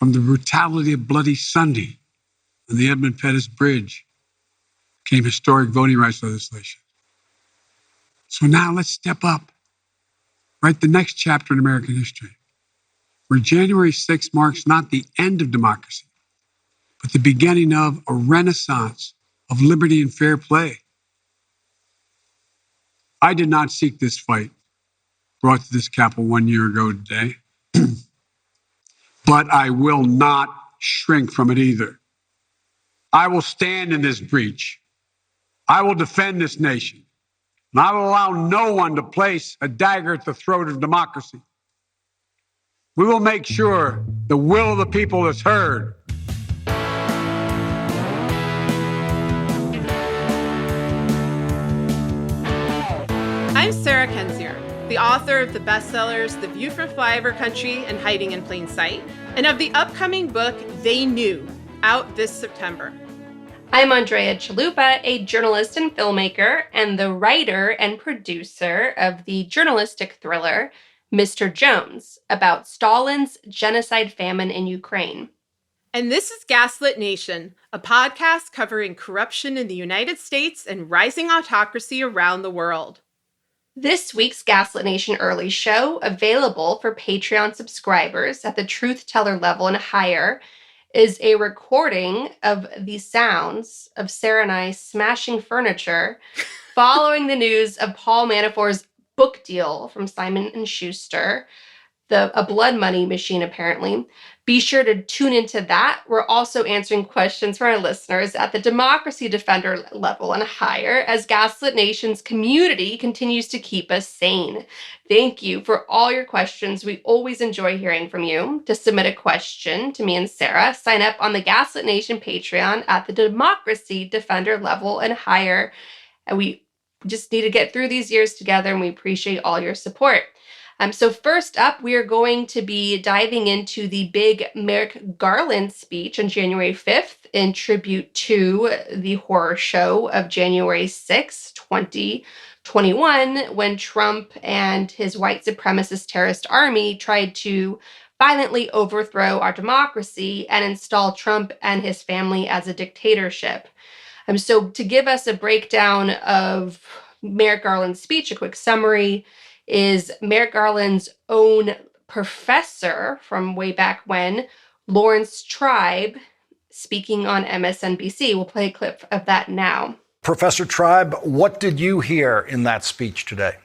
from the brutality of Bloody Sunday and the Edmund Pettus Bridge came historic voting rights legislation. So now let's step up, write the next chapter in American history, where January 6th marks not the end of democracy, but the beginning of a renaissance of liberty and fair play. I did not seek this fight brought to this Capitol 1 year ago today, but I will not shrink from it either. I will stand in this breach. I will defend this nation, and I will allow no one to place a dagger at the throat of democracy. We will make sure the will of the people is heard. I'm Sarah Kendzior, the author of the bestsellers The View from Flyover Country and Hiding in Plain Sight, and of the upcoming book They Knew, out this September. I'm Andrea Chalupa, a journalist and filmmaker, and the writer and producer of the journalistic thriller Mr. Jones, about Stalin's genocide famine in Ukraine. And this is Gaslit Nation, a podcast covering corruption in the United States and rising autocracy around the world. This week's Gaslit Nation Early Show, available for Patreon subscribers at the Truth Teller level and higher, is a recording of the sounds of Sarah and I smashing furniture following the news of Paul Manafort's book deal from Simon & Schuster, a blood money machine apparently. Be sure to tune into that. We're also answering questions from our listeners at the Democracy Defender level and higher as Gaslit Nation's community continues to keep us sane. Thank you for all your questions. We always enjoy hearing from you. To submit a question to me and Sarah, sign up on the Gaslit Nation Patreon at the Democracy Defender level and higher. And we just need to get through these years together, and we appreciate all your support. So first up, we are going to be diving into the big Merrick Garland speech on January 5th in tribute to the horror show of January 6, 2021, when Trump and his white supremacist terrorist army tried to violently overthrow our democracy and install Trump and his family as a dictatorship. So to give us a breakdown of Merrick Garland's speech, a quick summary, is Merrick Garland's own professor from way back when, Lawrence Tribe, speaking on MSNBC. We'll play a clip of that now. Professor Tribe, what did you hear in that speech today?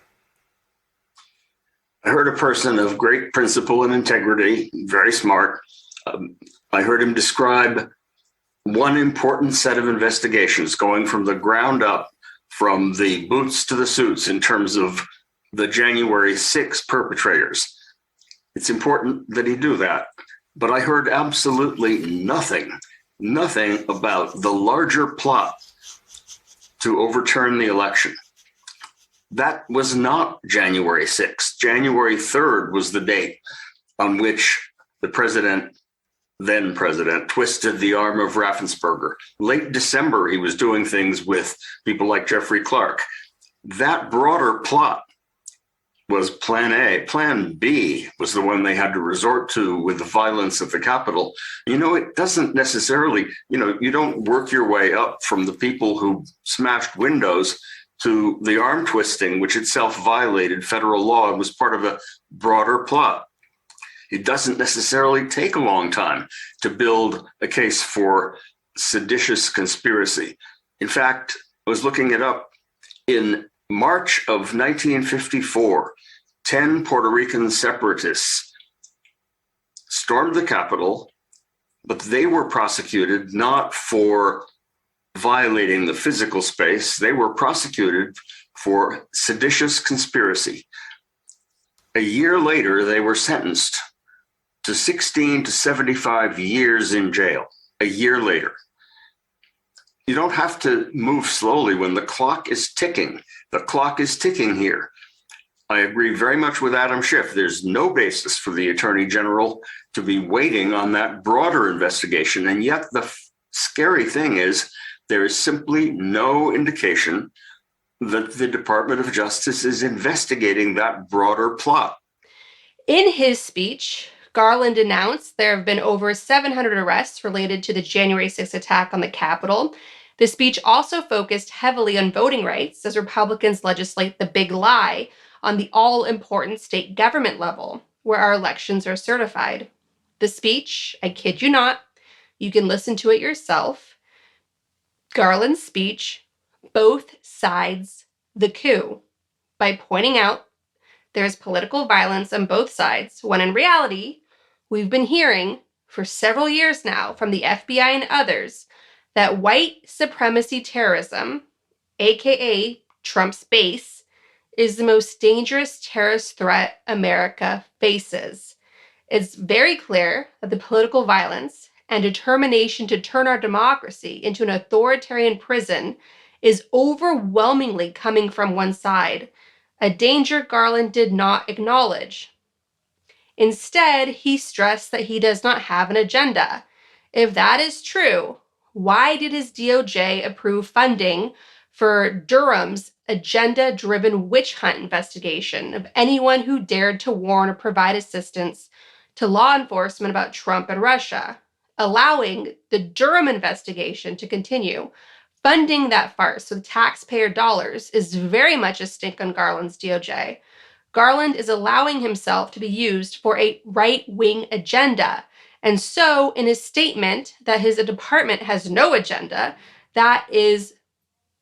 I heard a person of great principle and integrity, very smart. I heard him describe one important set of investigations going from the ground up, from the boots to the suits in terms of the January 6 perpetrators. It's important that he do that. But I heard absolutely nothing about the larger plot to overturn the election. That was not January 6th. January 3rd was the date on which the then president, twisted the arm of Raffensperger. Late December, he was doing things with people like Jeffrey Clark. That broader plot was plan A. Plan B was the one they had to resort to with the violence at the Capitol. It doesn't necessarily, you don't work your way up from the people who smashed windows to the arm twisting, which itself violated federal law and was part of a broader plot. It doesn't necessarily take a long time to build a case for seditious conspiracy. In fact, I was looking it up. In March of 1954, 10 Puerto Rican separatists stormed the Capitol, but they were prosecuted not for violating the physical space. They were prosecuted for seditious conspiracy. A year later, they were sentenced to 16 to 75 years in jail. A year later. You don't have to move slowly when the clock is ticking. The clock is ticking here. I agree very much with Adam Schiff. There's no basis for the Attorney General to be waiting on that broader investigation. And yet the scary thing is there is simply no indication that the Department of Justice is investigating that broader plot. In his speech, Garland announced there have been over 700 arrests related to the January 6th attack on the Capitol. The speech also focused heavily on voting rights as Republicans legislate the big lie on the all-important state government level, where our elections are certified. The speech, I kid you not, you can listen to it yourself. Garland's speech, both sides the coup, by pointing out there's political violence on both sides, when in reality, we've been hearing for several years now from the FBI and others that white supremacy terrorism, aka Trump's base, is the most dangerous terrorist threat America faces. It's very clear that the political violence and determination to turn our democracy into an authoritarian prison is overwhelmingly coming from one side, a danger Garland did not acknowledge. Instead, he stressed that he does not have an agenda. If that is true, why did his DOJ approve funding for Durham's agenda-driven witch hunt investigation of anyone who dared to warn or provide assistance to law enforcement about Trump and Russia, allowing the Durham investigation to continue? Funding that farce with taxpayer dollars is very much a stink on Garland's DOJ. Garland is allowing himself to be used for a right-wing agenda. And so, in his statement that his department has no agenda, that is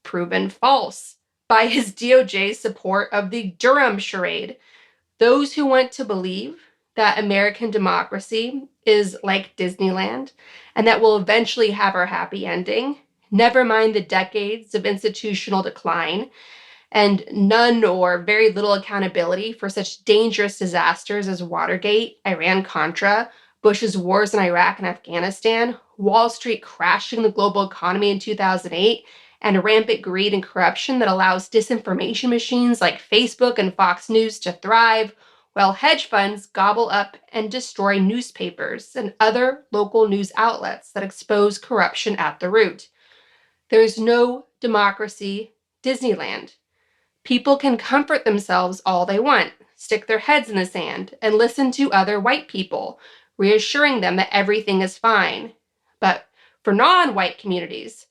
proven false by his DOJ's support of the Durham charade. Those who want to believe that American democracy is like Disneyland and that we'll eventually have our happy ending, never mind the decades of institutional decline and none or very little accountability for such dangerous disasters as Watergate, Iran-Contra, Bush's wars in Iraq and Afghanistan, Wall Street crashing the global economy in 2008, and rampant greed and corruption that allows disinformation machines like Facebook and Fox News to thrive, while hedge funds gobble up and destroy newspapers and other local news outlets that expose corruption at the root. There is no democracy Disneyland. People can comfort themselves all they want, stick their heads in the sand, and listen to other white people, reassuring them that everything is fine. But for non-white communities,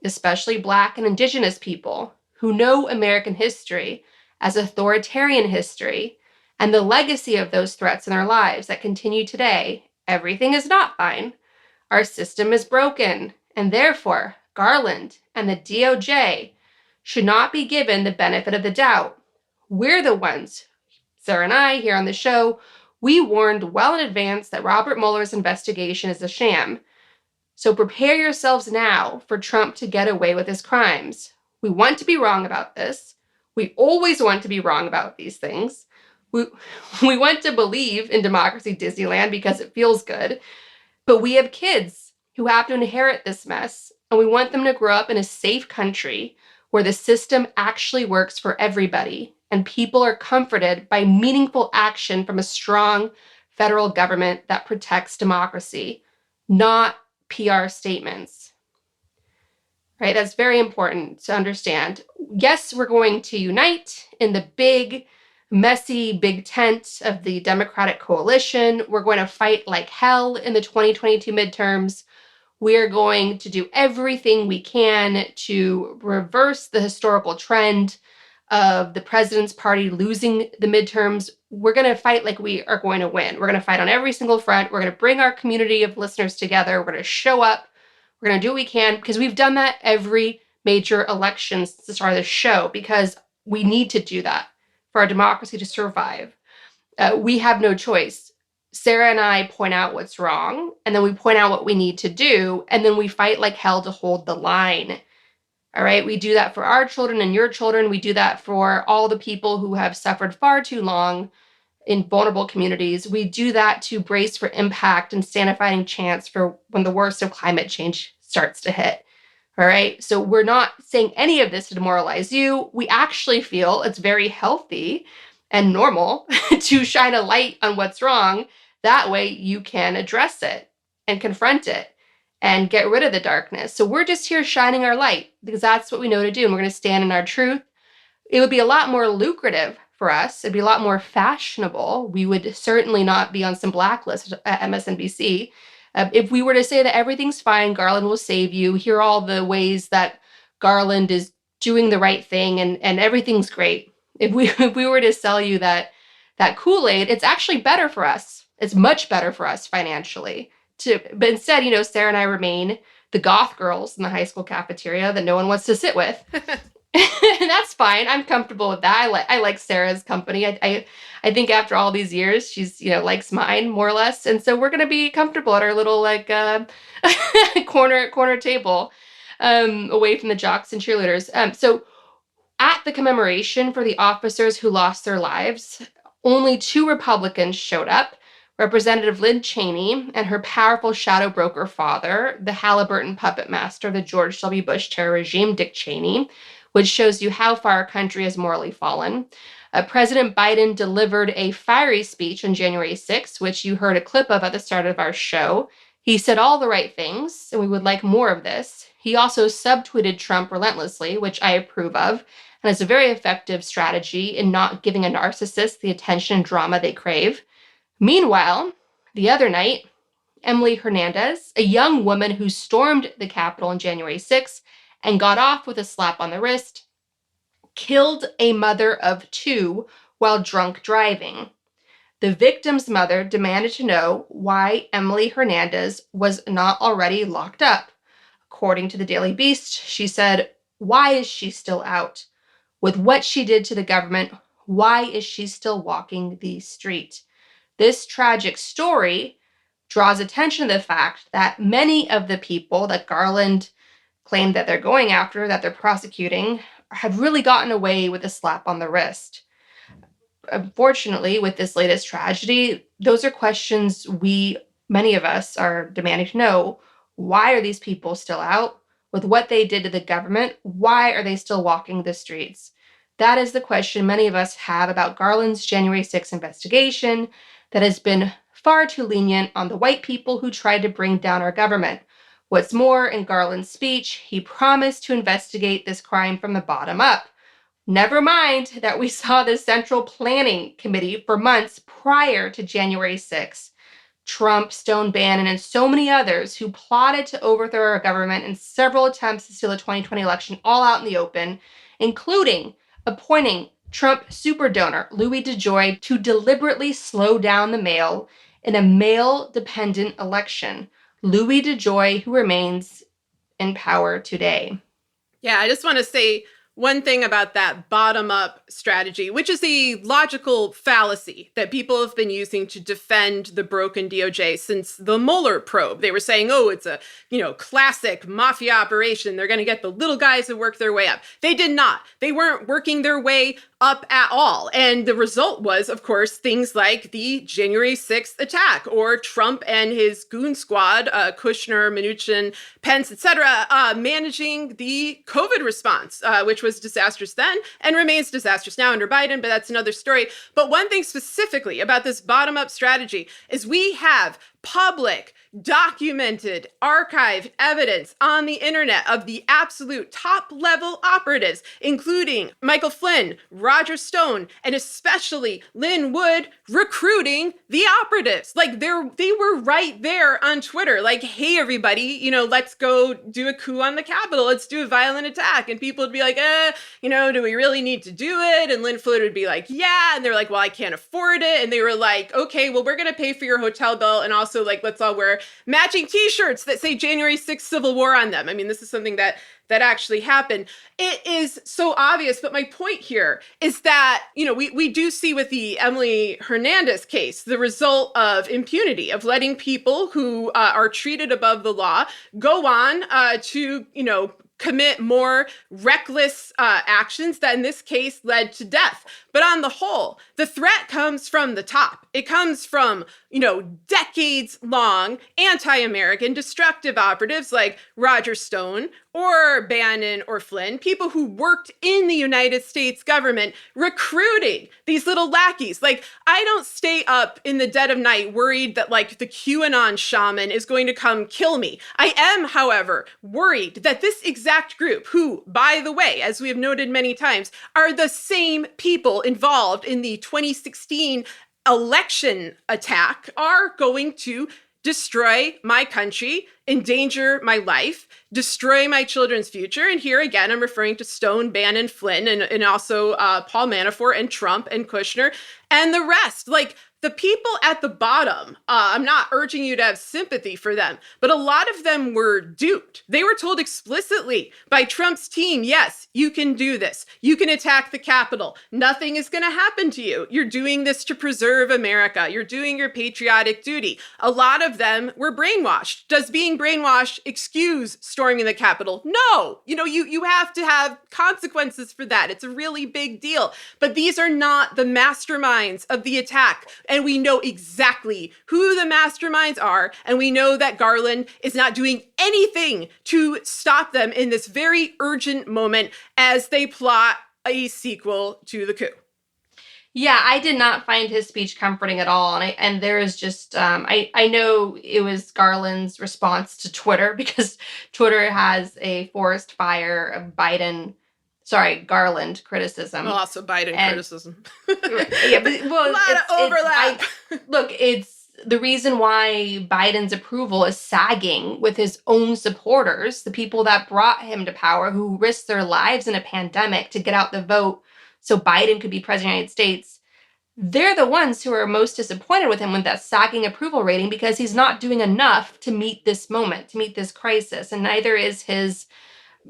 especially Black and Indigenous people who know American history as authoritarian history and the legacy of those threats in their lives that continue today, everything is not fine. Our system is broken, and therefore Garland and the DOJ should not be given the benefit of the doubt. We're the ones, Sarah and I here on the show, we warned well in advance that Robert Mueller's investigation is a sham. So prepare yourselves now for Trump to get away with his crimes. We want to be wrong about this. We always want to be wrong about these things. We want to believe in democracy Disneyland because it feels good. But we have kids who have to inherit this mess, and we want them to grow up in a safe country where the system actually works for everybody and people are comforted by meaningful action from a strong federal government that protects democracy, not PR statements. Right? That's very important to understand. Yes, we're going to unite in the big, messy, big tent of the Democratic coalition. We're going to fight like hell in the 2022 midterms. We're going to do everything we can to reverse the historical trend of the president's party losing the midterms. We're going to fight like we are going to win. We're going to fight on every single front. We're going to bring our community of listeners together. We're going to show up. We're going to do what we can because we've done that every major election since the start of the show because we need to do that for our democracy to survive. We have no choice. Sarah and I point out what's wrong, and then we point out what we need to do, and then we fight like hell to hold the line. All right, we do that for our children and your children. We do that for all the people who have suffered far too long in vulnerable communities. We do that to brace for impact and stand a fighting chance for when the worst of climate change starts to hit. All right, so we're not saying any of this to demoralize you. We actually feel it's very healthy and normal to shine a light on what's wrong. That way you can address it and confront it and get rid of the darkness. So we're just here shining our light because that's what we know to do. And we're going to stand in our truth. It would be a lot more lucrative for us. It'd be a lot more fashionable. We would certainly not be on some blacklist at MSNBC. If we were to say that everything's fine, Garland will save you, here are all the ways that Garland is doing the right thing and everything's great. If we were to sell you that Kool-Aid, it's actually better for us. It's much better for us financially. But instead, Sarah and I remain the goth girls in the high school cafeteria that no one wants to sit with. And that's fine. I'm comfortable with that. I like Sarah's company. I think after all these years, she's likes mine more or less, and so we're gonna be comfortable at our little corner table, away from the jocks and cheerleaders. So at the commemoration for the officers who lost their lives, only 2 Republicans showed up. Representative Lynn Cheney and her powerful shadow broker father, the Halliburton puppet master of the George W. Bush terror regime, Dick Cheney, which shows you how far our country has morally fallen. President Biden delivered a fiery speech on January 6th, which you heard a clip of at the start of our show. He said all the right things, and we would like more of this. He also subtweeted Trump relentlessly, which I approve of, and is a very effective strategy in not giving a narcissist the attention and drama they crave. Meanwhile, the other night, Emily Hernandez, a young woman who stormed the Capitol on January 6th and got off with a slap on the wrist, killed a mother of 2 while drunk driving. The victim's mother demanded to know why Emily Hernandez was not already locked up. According to the Daily Beast, she said, "Why is she still out? With what she did to the government, why is she still walking the street?" This tragic story draws attention to the fact that many of the people that Garland claimed that they're going after, that they're prosecuting, have really gotten away with a slap on the wrist. Unfortunately, with this latest tragedy, those are questions many of us are demanding to know. Why are these people still out? With what they did to the government, why are they still walking the streets? That is the question many of us have about Garland's January 6th investigation that has been far too lenient on the white people who tried to bring down our government. What's more, in Garland's speech, he promised to investigate this crime from the bottom up. Never mind that we saw the Central Planning Committee for months prior to January 6th. Trump, Stone Bannon, and so many others who plotted to overthrow our government in several attempts to steal the 2020 election all out in the open, including appointing Trump super donor Louis DeJoy to deliberately slow down the mail in a male-dependent election. Louis DeJoy, who remains in power today. Yeah, I just want to say one thing about that bottom-up strategy, which is a logical fallacy that people have been using to defend the broken DOJ since the Mueller probe. They were saying, oh, it's a, classic mafia operation. They're going to get the little guys to work their way up. They did not. They weren't working their way up at all. And the result was, of course, things like the January 6th attack, or Trump and his goon squad, Kushner, Mnuchin, Pence, etc., managing the COVID response, which was disastrous then and remains disastrous now under Biden, but that's another story. But one thing specifically about this bottom-up strategy is we have public, documented, archived evidence on the internet of the absolute top-level operatives, including Michael Flynn, Roger Stone, and especially Lynn Wood, recruiting the operatives. Like, they were right there on Twitter, like, hey, everybody, let's go do a coup on the Capitol. Let's do a violent attack. And people would be like, do we really need to do it? And Lynn Wood would be like, yeah. And they're like, well, I can't afford it. And they were like, okay, well, we're going to pay for your hotel bill. And also, let's all wear matching t-shirts that say January 6th Civil War on them. I mean, this is something that actually happened. It is so obvious, but my point here is that, we do see with the Emily Hernandez case, the result of impunity, of letting people who are treated above the law go on to, commit more reckless actions that in this case led to death. But on the whole, the threat comes from the top. It comes from, decades-long anti-American destructive operatives like Roger Stone or Bannon or Flynn, people who worked in the United States government recruiting these little lackeys. Like, I don't stay up in the dead of night worried that like the QAnon shaman is going to come kill me. I am, however, worried that this exact group, who, by the way, as we have noted many times, are the same people involved in the 2016 election attack, are going to destroy my country, endanger my life, destroy my children's future. And here again, I'm referring to Stone, Bannon, Flynn, and also Paul Manafort and Trump and Kushner and the rest. Like, the people at the bottom, I'm not urging you to have sympathy for them, but a lot of them were duped. They were told explicitly by Trump's team, yes, you can do this. You can attack the Capitol. Nothing is going to happen to you. You're doing this to preserve America. You're doing your patriotic duty. A lot of them were brainwashed. Does being brainwashed excuse storming the Capitol? No. You have to have consequences for that. It's a really big deal. But these are not the masterminds of the attack. And we know exactly who the masterminds are. And we know that Garland is not doing anything to stop them in this very urgent moment as they plot a sequel to the coup. Yeah, I did not find his speech comforting at all. And there is just, I know it was Garland's response to Twitter, because Twitter has a forest fire of Garland criticism. Well, also Biden criticism. Yeah, but, well, a lot of overlap. It's the reason why Biden's approval is sagging with his own supporters, the people that brought him to power, who risked their lives in a pandemic to get out the vote so Biden could be president of the United States. They're the ones who are most disappointed with him with that sagging approval rating, because he's not doing enough to meet this moment, to meet this crisis. And neither is his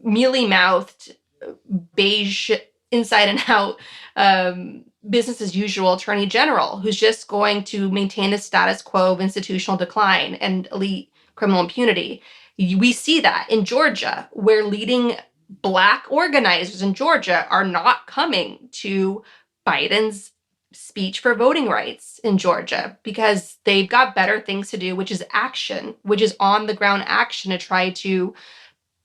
mealy-mouthed, beige, inside and out, business as usual Attorney General, who's just going to maintain the status quo of institutional decline and elite criminal impunity. We see that in Georgia, where leading Black organizers in Georgia are not coming to Biden's speech for voting rights in Georgia, because they've got better things to do, which is action, which is on the ground action to try to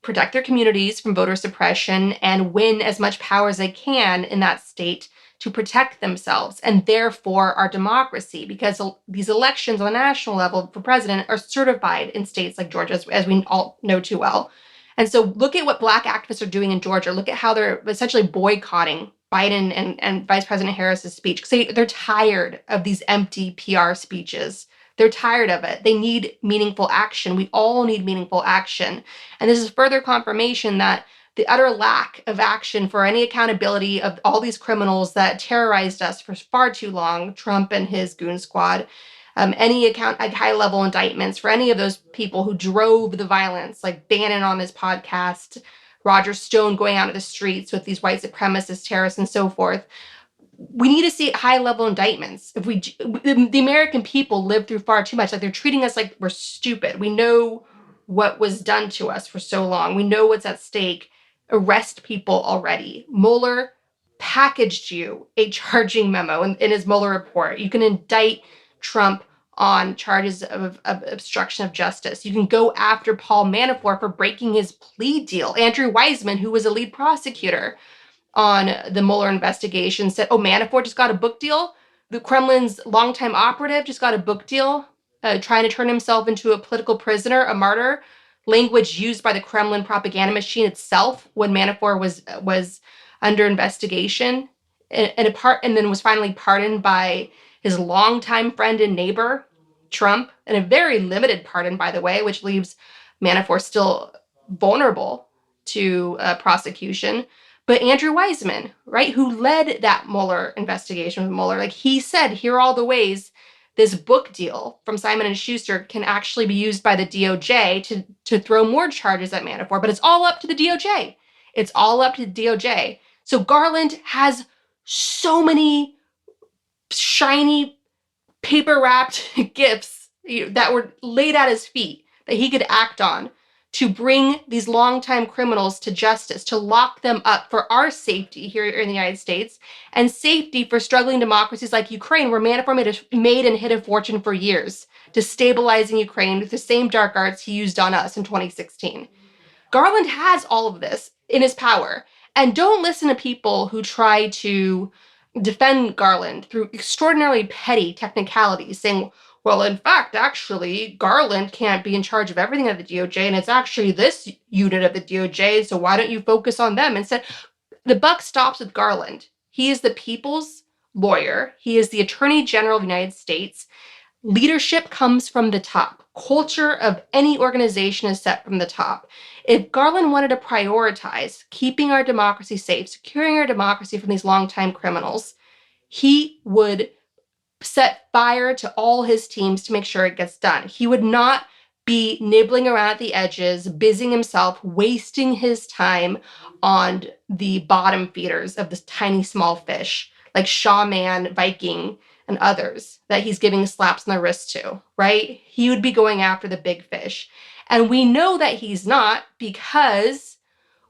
protect their communities from voter suppression and win as much power as they can in that state to protect themselves and therefore our democracy, because these elections on the national level for president are certified in states like Georgia, as we all know too well. And so look at what Black activists are doing in Georgia. Look at how they're essentially boycotting Biden and Vice President Harris's speech, because they're tired of these empty PR speeches. They're tired of it. They need meaningful action. We all need meaningful action. And this is further confirmation that the utter lack of action for any accountability of all these criminals that terrorized us for far too long, Trump and his goon squad, any high-level indictments for any of those people who drove the violence, like Bannon on this podcast, Roger Stone going out of the streets with these white supremacist terrorists and so forth. We need to see high-level indictments. The American people live through far too much. Like, they're treating us like we're stupid. We know what was done to us for so long. We know what's at stake. Arrest people already. Mueller packaged you a charging memo in his Mueller report. You can indict Trump on charges of obstruction of justice. You can go after Paul Manafort for breaking his plea deal. Andrew Weissman, who was a lead prosecutor on the Mueller investigation, said, oh, Manafort just got a book deal? The Kremlin's longtime operative just got a book deal, trying to turn himself into a political prisoner, a martyr, language used by the Kremlin propaganda machine itself when Manafort was under investigation, and then was finally pardoned by his longtime friend and neighbor, Trump, and a very limited pardon, by the way, which leaves Manafort still vulnerable to prosecution. But Andrew Weissman, right, who led that Mueller investigation with Mueller, like, he said, here are all the ways this book deal from Simon & Schuster can actually be used by the DOJ to throw more charges at Manafort. But it's all up to the DOJ. It's all up to the DOJ. So Garland has so many shiny paper-wrapped gifts that were laid at his feet that he could act on to bring these longtime criminals to justice, to lock them up for our safety here in the United States and safety for struggling democracies like Ukraine, where Manafort made and hid a fortune for years, destabilizing Ukraine with the same dark arts he used on us in 2016. Garland has all of this in his power. And don't listen to people who try to defend Garland through extraordinarily petty technicalities, saying, well, in fact, actually, Garland can't be in charge of everything at the DOJ, and it's actually this unit of the DOJ, so why don't you focus on them? Instead, the buck stops with Garland. He is the people's lawyer. He is the Attorney General of the United States. Leadership comes from the top. Culture of any organization is set from the top. If Garland wanted to prioritize keeping our democracy safe, securing our democracy from these longtime criminals, he would set fire to all his teams to make sure it gets done. He would not be nibbling around at the edges, busying himself, wasting his time on the bottom feeders of this tiny small fish, like Shawman, Viking, and others that he's giving slaps on the wrist to, right? He would be going after the big fish. And we know that he's not, because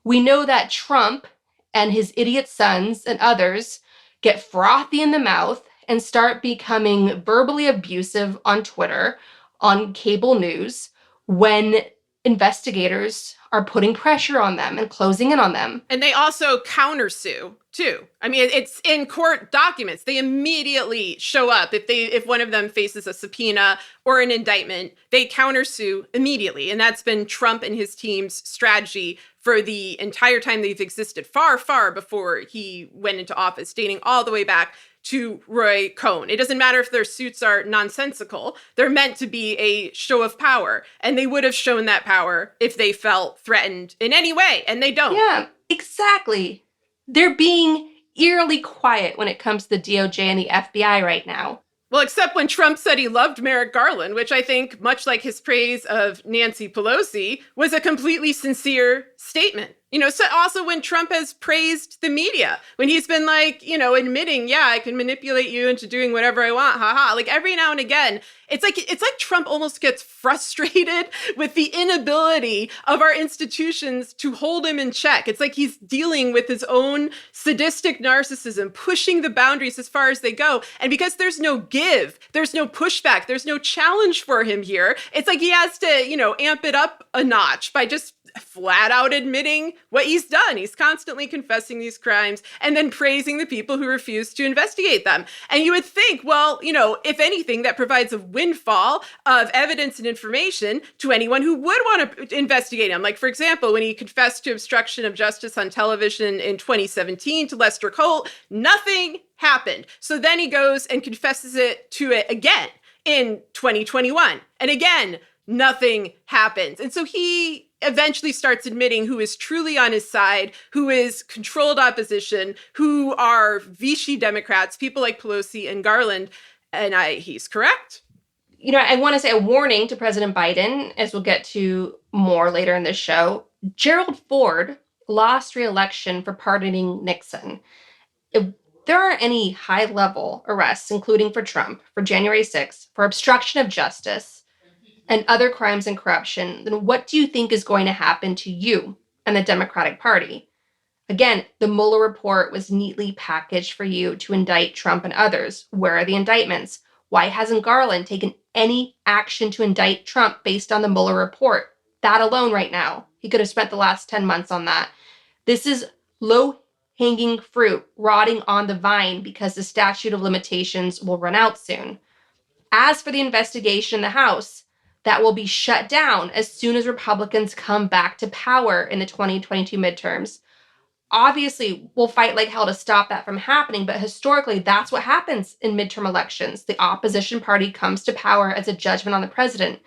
we know that Trump and his idiot sons and others get frothy in the mouth and start becoming verbally abusive on Twitter, on cable news, when investigators are putting pressure on them and closing in on them. And they also countersue too. I mean, it's in court documents. They immediately show up if one of them faces a subpoena or an indictment, they countersue immediately. And that's been Trump and his team's strategy for the entire time they've existed, far, far before he went into office, dating all the way back to Roy Cohn. It doesn't matter if their suits are nonsensical. They're meant to be a show of power. And they would have shown that power if they felt threatened in any way. And they don't. Yeah, exactly. They're being eerily quiet when it comes to the DOJ and the FBI right now. Well, except when Trump said he loved Merrick Garland, which I think, much like his praise of Nancy Pelosi, was a completely sincere statement. You know, so also when Trump has praised the media, when he's been like, you know, admitting, yeah, I can manipulate you into doing whatever I want, haha. Like every now and again, it's like Trump almost gets frustrated with the inability of our institutions to hold him in check. It's like he's dealing with his own sadistic narcissism, pushing the boundaries as far as they go. And because there's no give, there's no pushback, there's no challenge for him here, it's like he has to, you know, amp it up a notch by just flat out admitting what he's done. He's constantly confessing these crimes and then praising the people who refuse to investigate them. And you would think, well, you know, if anything, that provides a windfall of evidence and information to anyone who would want to investigate him. Like, for example, when he confessed to obstruction of justice on television in 2017 to Lester Holt, nothing happened. So then he goes and confesses it again in 2021. And again, nothing happens. And so he eventually starts admitting who is truly on his side, who is controlled opposition, who are Vichy Democrats, people like Pelosi and Garland. And he's correct. You know, I want to say a warning to President Biden, as we'll get to more later in this show. Gerald Ford lost re-election for pardoning Nixon. If there are any high-level arrests, including for Trump, for January 6th, for obstruction of justice, and other crimes and corruption, then what do you think is going to happen to you and the Democratic Party? Again, the Mueller report was neatly packaged for you to indict Trump and others. Where are the indictments? Why hasn't Garland taken any action to indict Trump based on the Mueller report? That alone right now, he could have spent the last 10 months on that. This is low-hanging fruit rotting on the vine because the statute of limitations will run out soon. As for the investigation in the House, that will be shut down as soon as Republicans come back to power in the 2022 midterms. Obviously, we'll fight like hell to stop that from happening, but historically, that's what happens in midterm elections. The opposition party comes to power as a judgment on the president.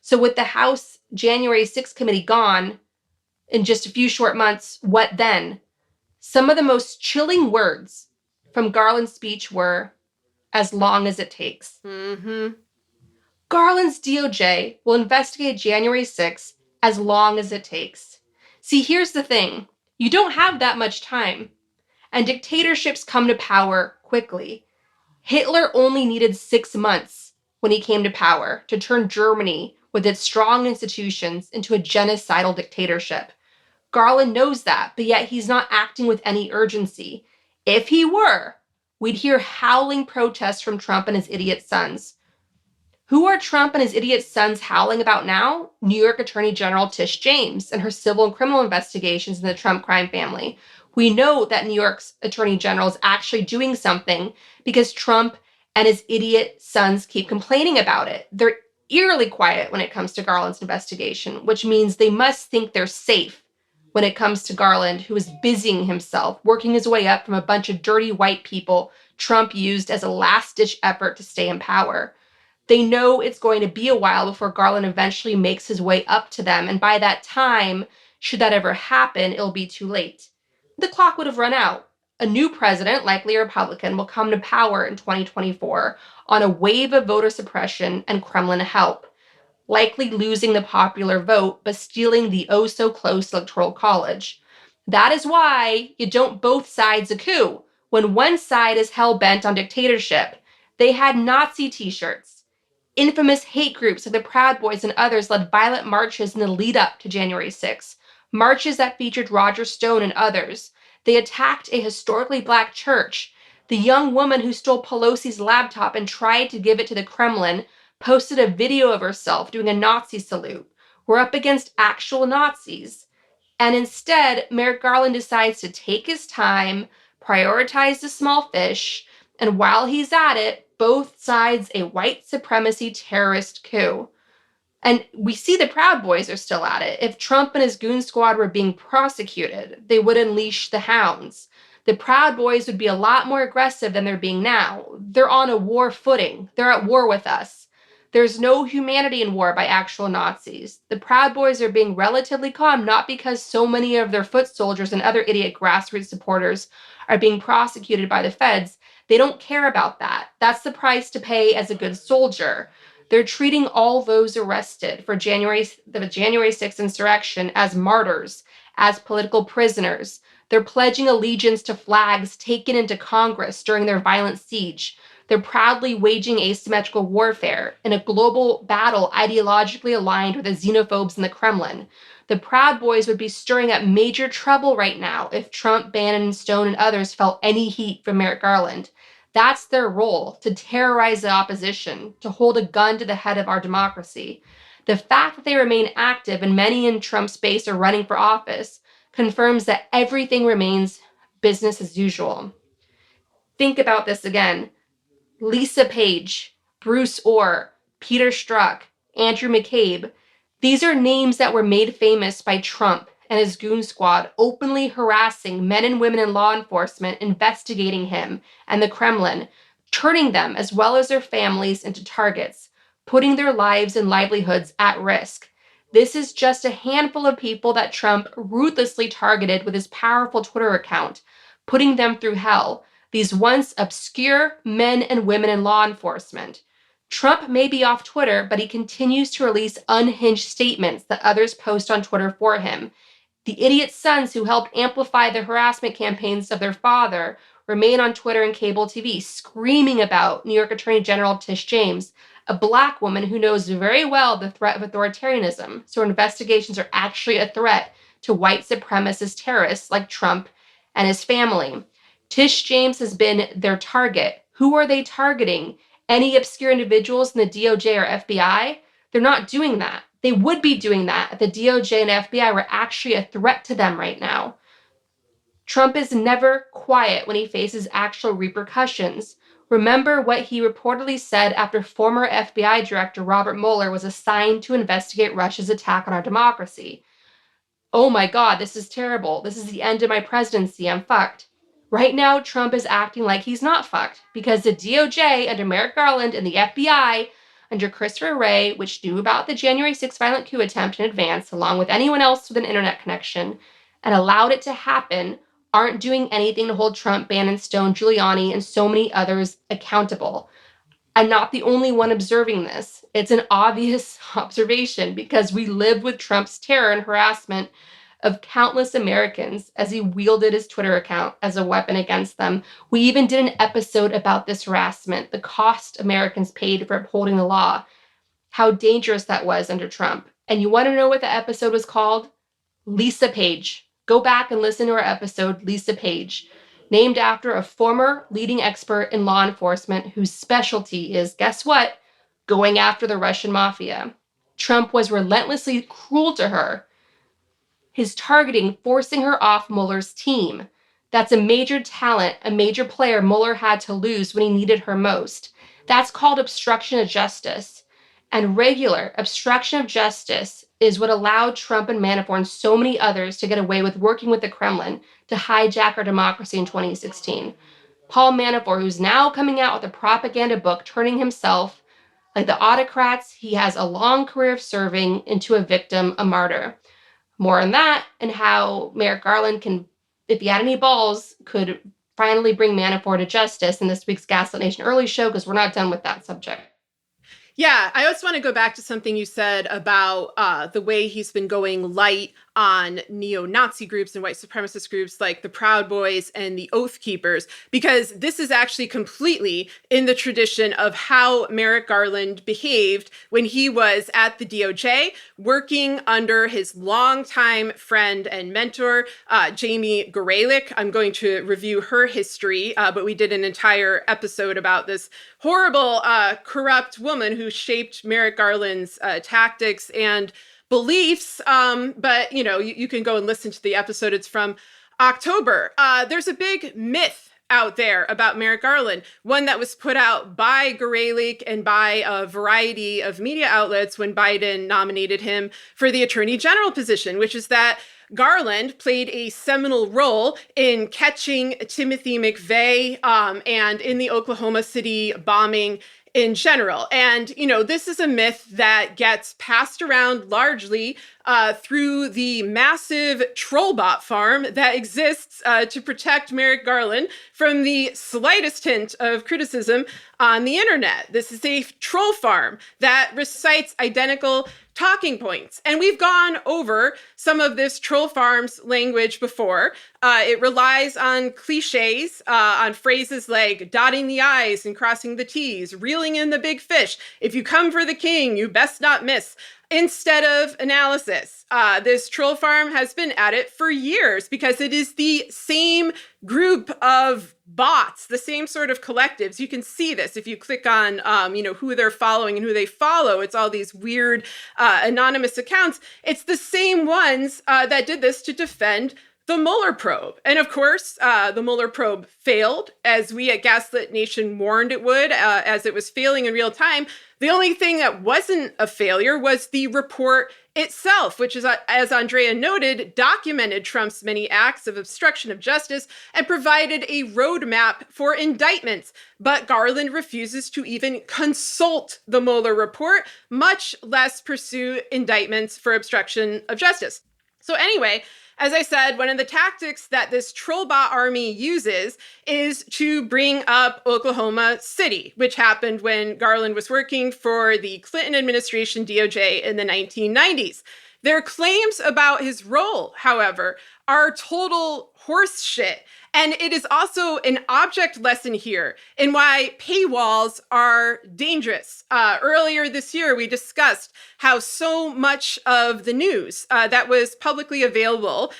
So with the House January 6th committee gone in just a few short months, what then? Some of the most chilling words from Garland's speech were, as long as it takes. Mm-hmm. Garland's DOJ will investigate January 6th as long as it takes. See, here's the thing. You don't have that much time. And dictatorships come to power quickly. Hitler only needed 6 months when he came to power to turn Germany with its strong institutions into a genocidal dictatorship. Garland knows that, but yet he's not acting with any urgency. If he were, we'd hear howling protests from Trump and his idiot sons. Who are Trump and his idiot sons howling about now? New York Attorney General Tish James and her civil and criminal investigations in the Trump crime family. We know that New York's Attorney General is actually doing something because Trump and his idiot sons keep complaining about it. They're eerily quiet when it comes to Garland's investigation, which means they must think they're safe when it comes to Garland, who is busying himself, working his way up from a bunch of dirty white people Trump used as a last-ditch effort to stay in power. They know it's going to be a while before Garland eventually makes his way up to them, and by that time, should that ever happen, it'll be too late. The clock would have run out. A new president, likely a Republican, will come to power in 2024 on a wave of voter suppression and Kremlin help, likely losing the popular vote but stealing the oh-so-close Electoral College. That is why you don't both sides a coup. When one side is hell-bent on dictatorship, they had Nazi t-shirts. Infamous hate groups like the Proud Boys and others led violent marches in the lead-up to January 6th, marches that featured Roger Stone and others. They attacked a historically black church. The young woman who stole Pelosi's laptop and tried to give it to the Kremlin posted a video of herself doing a Nazi salute. We're up against actual Nazis. And instead, Merrick Garland decides to take his time, prioritize the small fish, and while he's at it, both sides a white supremacy terrorist coup. And we see the Proud Boys are still at it. If Trump and his goon squad were being prosecuted, they would unleash the hounds. The Proud Boys would be a lot more aggressive than they're being now. They're on a war footing. They're at war with us. There's no humanity in war by actual Nazis. The Proud Boys are being relatively calm, not because so many of their foot soldiers and other idiot grassroots supporters are being prosecuted by the feds. They don't care about that. That's the price to pay as a good soldier. They're treating all those arrested for the January 6th insurrection as martyrs, as political prisoners. They're pledging allegiance to flags taken into Congress during their violent siege. They're proudly waging asymmetrical warfare in a global battle ideologically aligned with the xenophobes in the Kremlin. The Proud Boys would be stirring up major trouble right now if Trump, Bannon, Stone, and others felt any heat from Merrick Garland. That's their role, to terrorize the opposition, to hold a gun to the head of our democracy. The fact that they remain active and many in Trump's base are running for office confirms that everything remains business as usual. Think about this again. Lisa Page, Bruce Orr, Peter Strzok, Andrew McCabe. These are names that were made famous by Trump and his goon squad openly harassing men and women in law enforcement, investigating him and the Kremlin, turning them as well as their families into targets, putting their lives and livelihoods at risk. This is just a handful of people that Trump ruthlessly targeted with his powerful Twitter account, putting them through hell. These once obscure men and women in law enforcement. Trump may be off Twitter, but he continues to release unhinged statements that others post on Twitter for him. The idiot sons who helped amplify the harassment campaigns of their father remain on Twitter and cable TV, screaming about New York Attorney General Tish James, a black woman who knows very well the threat of authoritarianism, so her investigations are actually a threat to white supremacist terrorists like Trump and his family. Tish James has been their target. Who are they targeting? Any obscure individuals in the DOJ or FBI? They're not doing that. They would be doing that if the DOJ and FBI were actually a threat to them right now. Trump is never quiet when he faces actual repercussions. Remember what he reportedly said after former FBI Director Robert Mueller was assigned to investigate Russia's attack on our democracy. Oh my God, this is terrible. This is the end of my presidency. I'm fucked. Right now, Trump is acting like he's not fucked because the DOJ under Merrick Garland and the FBI under Christopher Wray, which knew about the January 6th violent coup attempt in advance, along with anyone else with an internet connection, and allowed it to happen, aren't doing anything to hold Trump, Bannon, Stone, Giuliani, and so many others accountable. I'm not the only one observing this. It's an obvious observation because we lived with Trump's terror and harassment of countless Americans as he wielded his Twitter account as a weapon against them. We even did an episode about this harassment, the cost Americans paid for upholding the law, how dangerous that was under Trump. And you want to know what the episode was called? Lisa Page. Go back and listen to our episode, Lisa Page, named after a former leading expert in law enforcement whose specialty is, guess what? going after the Russian mafia. Trump was relentlessly cruel to her. His targeting, forcing her off Mueller's team. That's a major talent, a major player Mueller had to lose when he needed her most. That's called obstruction of justice. And regular obstruction of justice is what allowed Trump and Manafort and so many others to get away with working with the Kremlin to hijack our democracy in 2016. Paul Manafort, who's now coming out with a propaganda book, turning himself, like the autocrats he has a long career of serving, into a victim, a martyr. More on that and how Merrick Garland can, if he had any balls, could finally bring Manafort to justice in this week's Gaslit Nation Early show, because we're not done with that subject. Yeah, I also want to go back to something you said about the way he's been going light on neo-Nazi groups and white supremacist groups like the Proud Boys and the Oath Keepers, because this is actually completely in the tradition of how Merrick Garland behaved when he was at the DOJ, working under his longtime friend and mentor, Jamie Graylick. I'm going to review her history, but we did an entire episode about this horrible, corrupt woman who shaped Merrick Garland's tactics and beliefs. But, you can go and listen to the episode. It's from October. There's a big myth out there about Merrick Garland, one that was put out by Graylick and by a variety of media outlets when Biden nominated him for the Attorney General position, which is that Garland played a seminal role in catching Timothy McVeigh and in the Oklahoma City bombing in general. And, this is a myth that gets passed around largely through the massive troll bot farm that exists to protect Merrick Garland from the slightest hint of criticism on the internet. This is a troll farm that recites identical talking points. And we've gone over some of this troll farm's language before. It relies on cliches, on phrases like dotting the I's and crossing the T's, reeling in the big fish. If you come for the king, you best not miss. Instead of analysis. This troll farm has been at it for years because it is the same group of bots, the same sort of collectives. You can see this if you click on, who they're following and who they follow. It's all these weird anonymous accounts. It's the same ones that did this to defend the Mueller probe. And of course, the Mueller probe failed, as we at Gaslit Nation warned it would, as it was failing in real time. The only thing that wasn't a failure was the report itself, which is, as Andrea noted, documented Trump's many acts of obstruction of justice and provided a roadmap for indictments. But Garland refuses to even consult the Mueller report, much less pursue indictments for obstruction of justice. So anyway, as I said, one of the tactics that this trollbot army uses is to bring up Oklahoma City, which happened when Garland was working for the Clinton administration DOJ in the 1990s. Their claims about his role, however, are total horse shit. And it is also an object lesson here in why paywalls are dangerous. Earlier this year, we discussed how so much of the news that was publicly available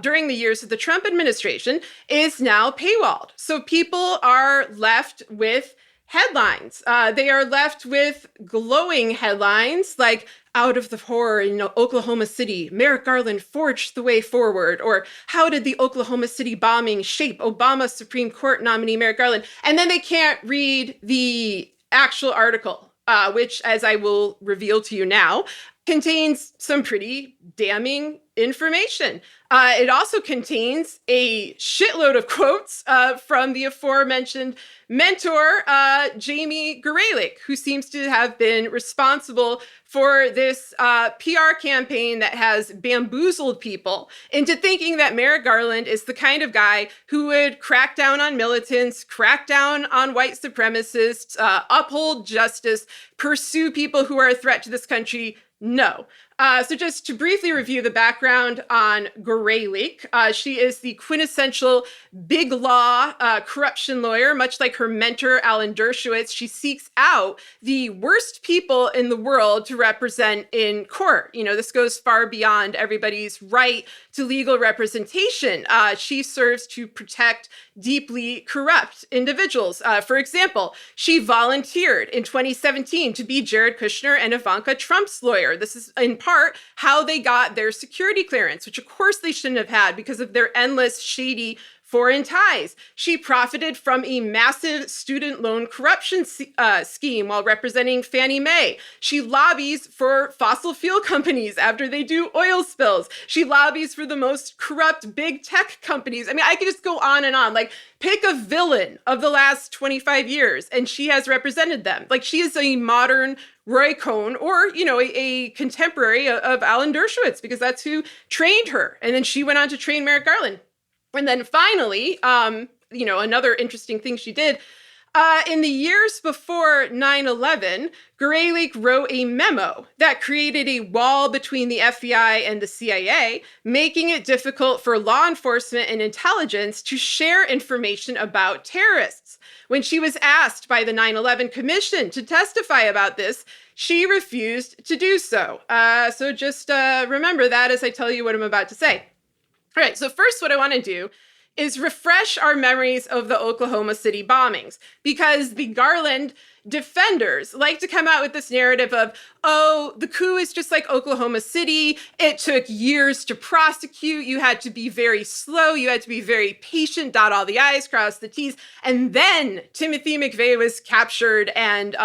during the years of the Trump administration is now paywalled. So people are left with headlines. They are left with glowing headlines like, out of the horror in Oklahoma City, Merrick Garland forged the way forward, or how did the Oklahoma City bombing shape Obama Supreme Court nominee Merrick Garland? And then they can't read the actual article, which, as I will reveal to you now, contains some pretty damning information. It also contains a shitload of quotes from the aforementioned mentor, Jamie Graylick, who seems to have been responsible for this PR campaign that has bamboozled people into thinking that Merrick Garland is the kind of guy who would crack down on militants, crack down on white supremacists, uphold justice, pursue people who are a threat to this country. No. So just to briefly review the background on Graylick, she is the quintessential big law corruption lawyer. Much like her mentor, Alan Dershowitz, she seeks out the worst people in the world to represent in court. This goes far beyond everybody's right to legal representation. She serves to protect deeply corrupt individuals. For example, she volunteered in 2017 to be Jared Kushner and Ivanka Trump's lawyer. This is in part how they got their security clearance, which of course they shouldn't have had because of their endless shady foreign ties. She profited from a massive student loan corruption scheme while representing Fannie Mae. She lobbies for fossil fuel companies after they do oil spills. She lobbies for the most corrupt big tech companies. I mean, I could just go on and on. Like, pick a villain of the last 25 years, and she has represented them. Like, she is a modern Roy Cohn or, a contemporary of Alan Dershowitz, because that's who trained her. And then she went on to train Merrick Garland. And then finally, another interesting thing she did, in the years before 9/11, Graylick wrote a memo that created a wall between the FBI and the CIA, making it difficult for law enforcement and intelligence to share information about terrorists. When she was asked by the 9/11 Commission to testify about this, she refused to do so. So just remember that as I tell you what I'm about to say. All right, so first what I want to do is refresh our memories of the Oklahoma City bombings, because the Garland defenders like to come out with this narrative of, oh, the coup is just like Oklahoma City. It took years to prosecute. You had to be very slow. You had to be very patient, dot all the I's, cross the T's. And then Timothy McVeigh was captured and,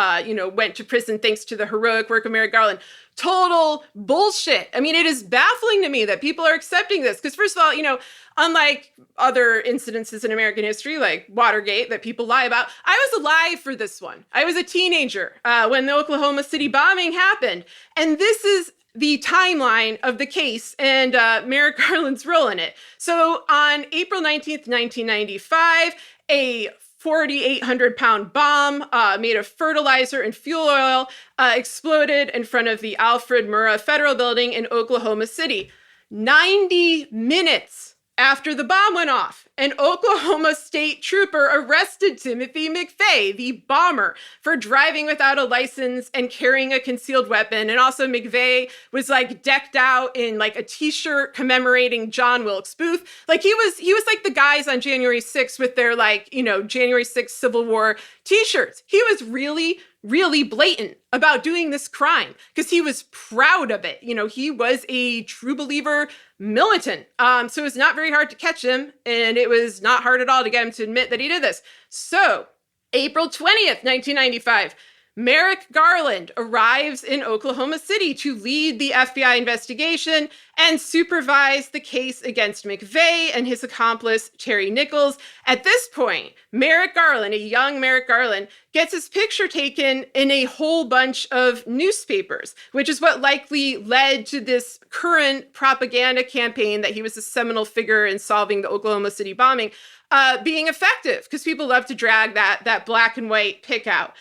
went to prison thanks to the heroic work of Merrick Garland. Total bullshit. I mean, it is baffling to me that people are accepting this. Because first of all, unlike other incidences in American history, like Watergate, that people lie about, I was alive for this one. I was a teenager when the Oklahoma City bombing happened. And this is the timeline of the case and Merrick Garland's role in it. So on April 19th, 1995, a 4,800-pound bomb made of fertilizer and fuel oil exploded in front of the Alfred Murrah Federal Building in Oklahoma City. 90 minutes after the bomb went off, an Oklahoma state trooper arrested Timothy McVeigh, the bomber, for driving without a license and carrying a concealed weapon. And also McVeigh was decked out in a t-shirt commemorating John Wilkes Booth. He was like the guys on January 6th with their January 6th Civil War t-shirts. He was really blatant about doing this crime because he was proud of it. He was a true believer militant. So it was not very hard to catch him, and it was not hard at all to get him to admit that he did this. So April 20th, 1995, Merrick Garland arrives in Oklahoma City to lead the FBI investigation and supervise the case against McVeigh and his accomplice, Terry Nichols. At this point, Merrick Garland, a young Merrick Garland, gets his picture taken in a whole bunch of newspapers, which is what likely led to this current propaganda campaign that he was a seminal figure in solving the Oklahoma City bombing being effective, because people love to drag that black and white pic out.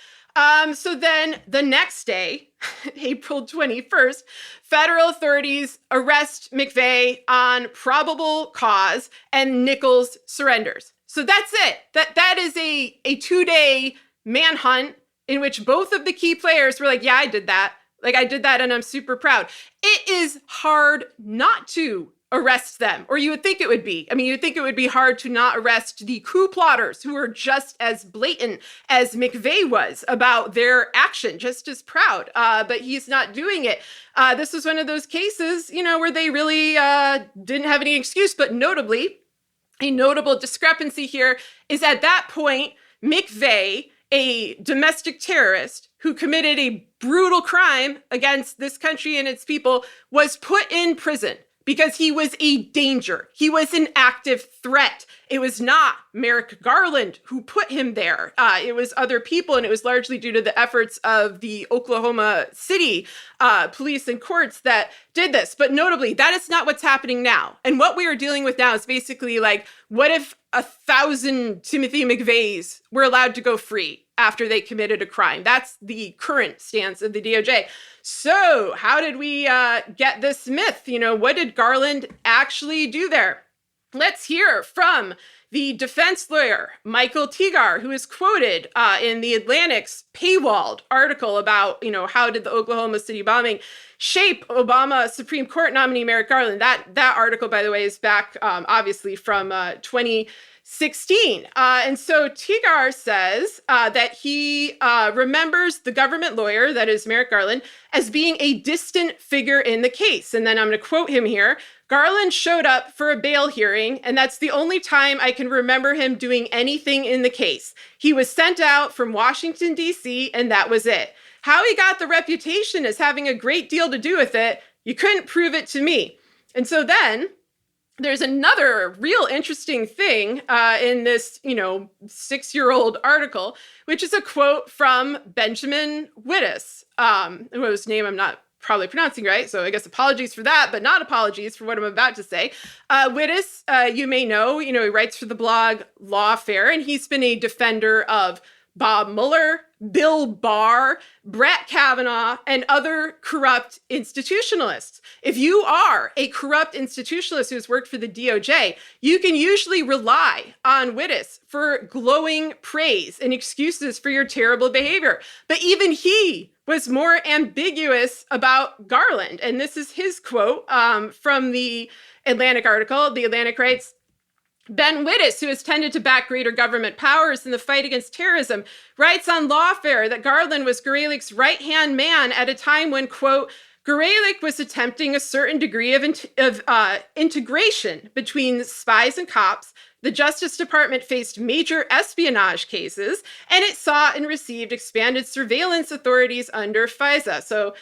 So then the next day, April 21st, federal authorities arrest McVeigh on probable cause and Nichols surrenders. So that's it. That is a 2-day manhunt in which both of the key players were like, yeah, I did that. I did that and I'm super proud. It is hard not to arrest them, or you would think it would be. I mean, you'd think it would be hard to not arrest the coup plotters who are just as blatant as McVeigh was about their action, just as proud, but he's not doing it. This was one of those cases, where they really didn't have any excuse, but notably, a notable discrepancy here is at that point, McVeigh, a domestic terrorist who committed a brutal crime against this country and its people, was put in prison because he was a danger. He was an active threat. It was not Merrick Garland who put him there. It was other people, and it was largely due to the efforts of the Oklahoma City police and courts that did this. But notably, that is not what's happening now. And what we are dealing with now is basically what if 1,000 Timothy McVeighs were allowed to go free after they committed a crime. That's the current stance of the DOJ. So how did we get this myth? What did Garland actually do there? Let's hear from the defense lawyer, Michael Tigar, who is quoted in the Atlantic's paywalled article about, how did the Oklahoma City bombing shape Obama Supreme Court nominee Merrick Garland. That article, by the way, is back, obviously, from 2016. And so Tigar says that he remembers the government lawyer, that is Merrick Garland, as being a distant figure in the case. And then I'm going to quote him here. Garland showed up for a bail hearing, and that's the only time I can remember him doing anything in the case. He was sent out from Washington, D.C., and that was it. How he got the reputation as having a great deal to do with it, you couldn't prove it to me. And so then there's another real interesting thing in this, 6-year-old article, which is a quote from Benjamin Wittes, whose name I'm not probably pronouncing right, so I guess apologies for that, but not apologies for what I'm about to say. Wittes, you may know, he writes for the blog Lawfare, and he's been a defender of Bob Mueller, Bill Barr, Brett Kavanaugh, and other corrupt institutionalists. If you are a corrupt institutionalist who's worked for the DOJ, you can usually rely on Wittes for glowing praise and excuses for your terrible behavior. But even he was more ambiguous about Garland. And this is his quote from the Atlantic article. The Atlantic writes, Ben Wittes, who has tended to back greater government powers in the fight against terrorism, writes on Lawfare that Garland was Graylick's right-hand man at a time when, quote, Graylick was attempting a certain degree of integration between spies and cops. The Justice Department faced major espionage cases, and it sought and received expanded surveillance authorities under FISA. So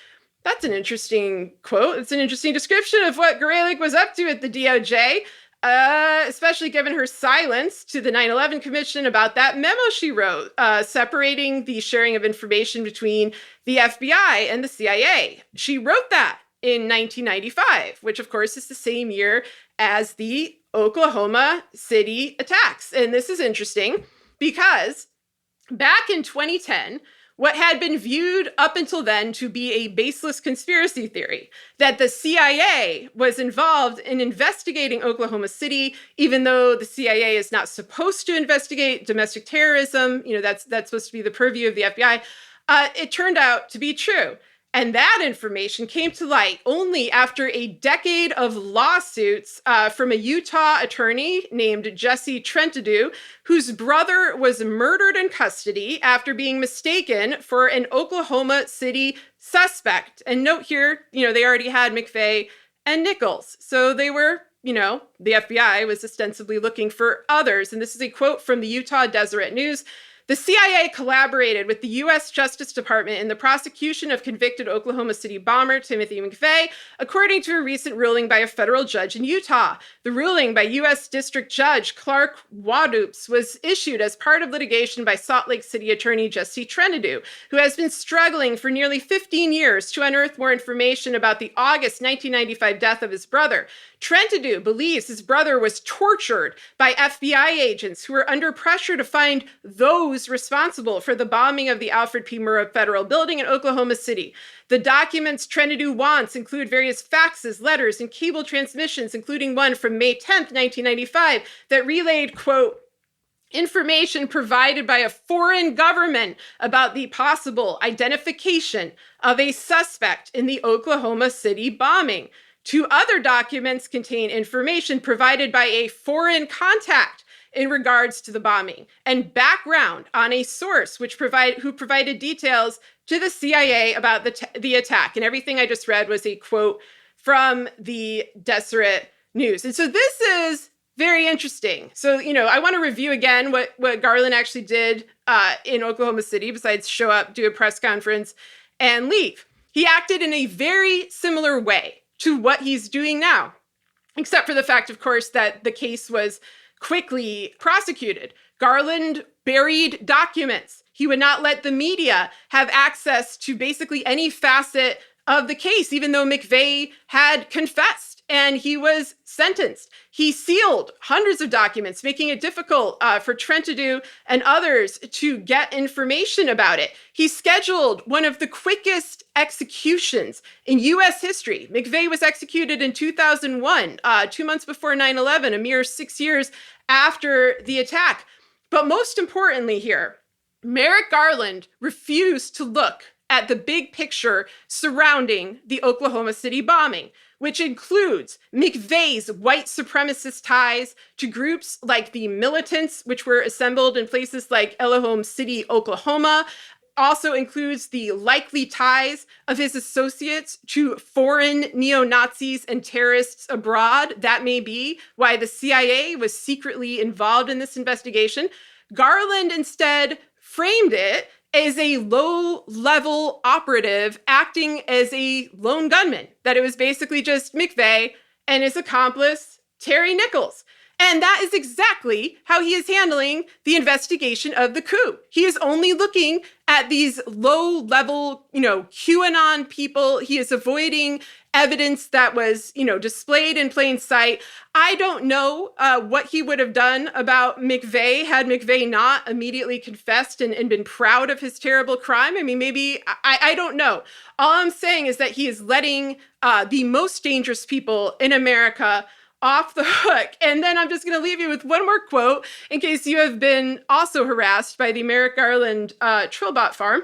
that's an interesting quote. It's an interesting description of what Graylick was up to at the DOJ. Especially given her silence to the 9/11 Commission about that memo she wrote, separating the sharing of information between the FBI and the CIA. She wrote that in 1995, which of course is the same year as the Oklahoma City attacks. And this is interesting because back in 2010, what had been viewed up until then to be a baseless conspiracy theory, that the CIA was involved in investigating Oklahoma City, even though the CIA is not supposed to investigate domestic terrorism, that's supposed to be the purview of the FBI, it turned out to be true. And that information came to light only after a decade of lawsuits from a Utah attorney named Jesse Trinidu, whose brother was murdered in custody after being mistaken for an Oklahoma City suspect. And note here, they already had McVeigh and Nichols. So they were, the FBI was ostensibly looking for others. And this is a quote from the Utah Deseret News. The CIA collaborated with the U.S. Justice Department in the prosecution of convicted Oklahoma City bomber Timothy McVeigh, according to a recent ruling by a federal judge in Utah. The ruling by U.S. District Judge Clark Wadoups was issued as part of litigation by Salt Lake City Attorney Jesse Trinidu, who has been struggling for nearly 15 years to unearth more information about the August 1995 death of his brother. Trinidu believes his brother was tortured by FBI agents who were under pressure to find those responsible for the bombing of the Alfred P. Murrah Federal Building in Oklahoma City. The documents Trinidu wants include various faxes, letters, and cable transmissions, including one from May 10th, 1995, that relayed, quote, information provided by a foreign government about the possible identification of a suspect in the Oklahoma City bombing. Two other documents contain information provided by a foreign contact in regards to the bombing, and background on a source who provided details to the CIA about the attack. And everything I just read was a quote from the Deseret News. And so this is very interesting. So, I want to review again what Garland actually did in Oklahoma City, besides show up, do a press conference, and leave. He acted in a very similar way to what he's doing now, except for the fact, of course, that the case was quickly prosecuted. Garland buried documents. He would not let the media have access to basically any facet of the case, even though McVeigh had confessed and he was sentenced. He sealed hundreds of documents, making it difficult for Trinidu and others to get information about it. He scheduled one of the quickest executions in U.S. history. McVeigh was executed in 2001, 2 months before 9/11, a mere 6 years after the attack. But most importantly here, Merrick Garland refused to look at the big picture surrounding the Oklahoma City bombing, which includes McVeigh's white supremacist ties to groups like the militants, which were assembled in places like Elahome City, Oklahoma. Also includes the likely ties of his associates to foreign neo-Nazis and terrorists abroad. That may be why the CIA was secretly involved in this investigation. Garland instead framed it as a low-level operative acting as a lone gunman, that it was basically just McVeigh and his accomplice, Terry Nichols. And that is exactly how he is handling the investigation of the coup. He is only looking at these low-level, QAnon people. He is avoiding evidence that was, displayed in plain sight. I don't know what he would have done about McVeigh had McVeigh not immediately confessed and been proud of his terrible crime. I mean, maybe, I don't know. All I'm saying is that he is letting the most dangerous people in America off the hook. And then I'm just going to leave you with one more quote in case you have been also harassed by the Merrick Garland Trillbot farm.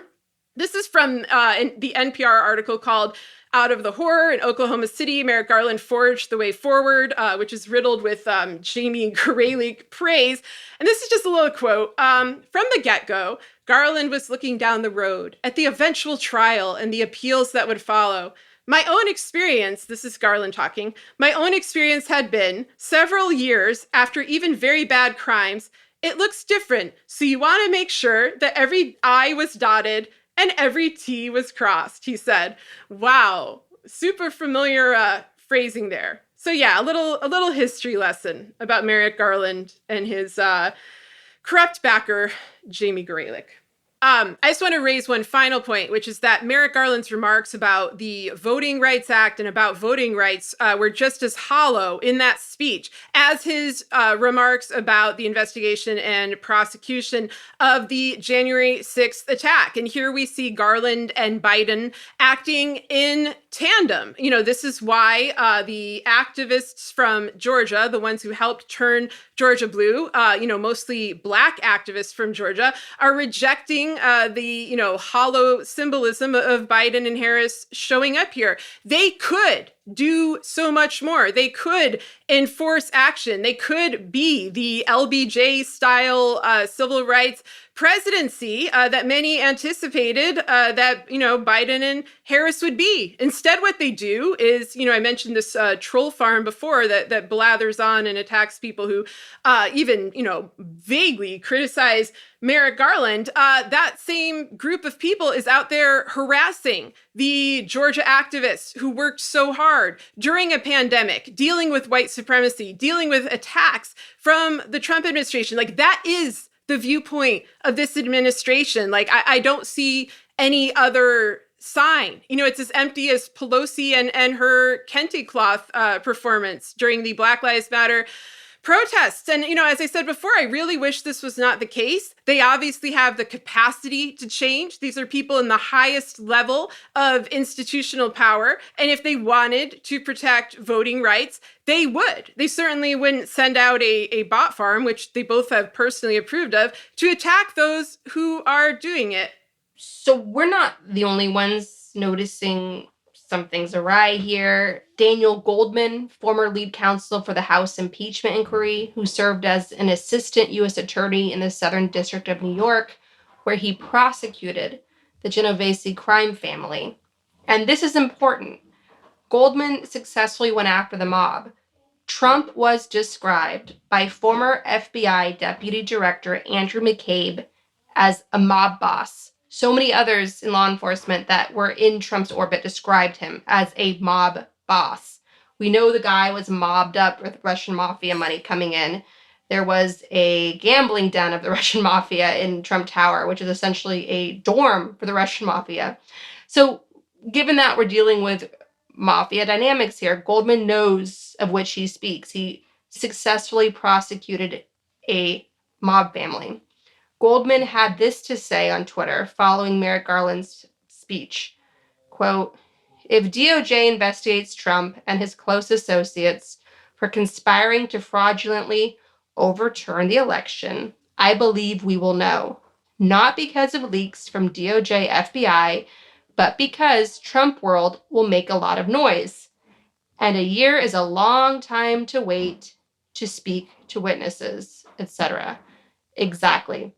This is from the NPR article called Out of the Horror in Oklahoma City, Merrick Garland forged the way forward, which is riddled with Jamie Graylick praise. And this is just a little quote. From the get-go, Garland was looking down the road at the eventual trial and the appeals that would follow. My own experience, this is Garland talking, my own experience had been several years after even very bad crimes, it looks different. So you want to make sure that every I was dotted and every T was crossed, he said. Wow, super familiar phrasing there. So yeah, a little history lesson about Merrick Garland and his corrupt backer, Jamie Graylick. I just want to raise one final point, which is that Merrick Garland's remarks about the Voting Rights Act and about voting rights were just as hollow in that speech as his remarks about the investigation and prosecution of the January 6th attack. And here we see Garland and Biden acting in tandem. This is why the activists from Georgia, the ones who helped turn Georgia blue, mostly Black activists from Georgia, are rejecting the hollow symbolism of Biden and Harris showing up here. They could do so much more. They could enforce action. They could be the LBJ style civil rights presidency that many anticipated that Biden and Harris would be. Instead, what they do is, I mentioned this troll farm before that blathers on and attacks people who even vaguely criticize Merrick Garland. That same group of people is out there harassing the Georgia activists who worked so hard during a pandemic, dealing with white supremacy, dealing with attacks from the Trump administration. Like, that is the viewpoint of this administration. I don't see any other sign. It's as empty as Pelosi and her kente cloth performance during the Black Lives Matter protests. And, as I said before, I really wish this was not the case. They obviously have the capacity to change. These are people in the highest level of institutional power. And if they wanted to protect voting rights, they would. They certainly wouldn't send out a bot farm, which they both have personally approved of, to attack those who are doing it. So we're not the only ones noticing something's awry here. Daniel Goldman, former lead counsel for the House impeachment inquiry, who served as an assistant U.S. attorney in the Southern District of New York, where he prosecuted the Genovese crime family. And this is important. Goldman successfully went after the mob. Trump was described by former FBI Deputy Director Andrew McCabe as a mob boss. So many others in law enforcement that were in Trump's orbit described him as a mob boss. We know the guy was mobbed up with Russian mafia money coming in. There was a gambling den of the Russian mafia in Trump Tower, which is essentially a dorm for the Russian mafia. So given that we're dealing with mafia dynamics here. Goldman knows of which he speaks. He successfully prosecuted a mob family. Goldman had this to say on Twitter following Merrick Garland's speech, quote, "If DOJ investigates Trump and his close associates for conspiring to fraudulently overturn the election, I believe we will know. Not because of leaks from DOJ, FBI, but because Trump world will make a lot of noise. And a year is a long time to wait to speak to witnesses, etc." Exactly.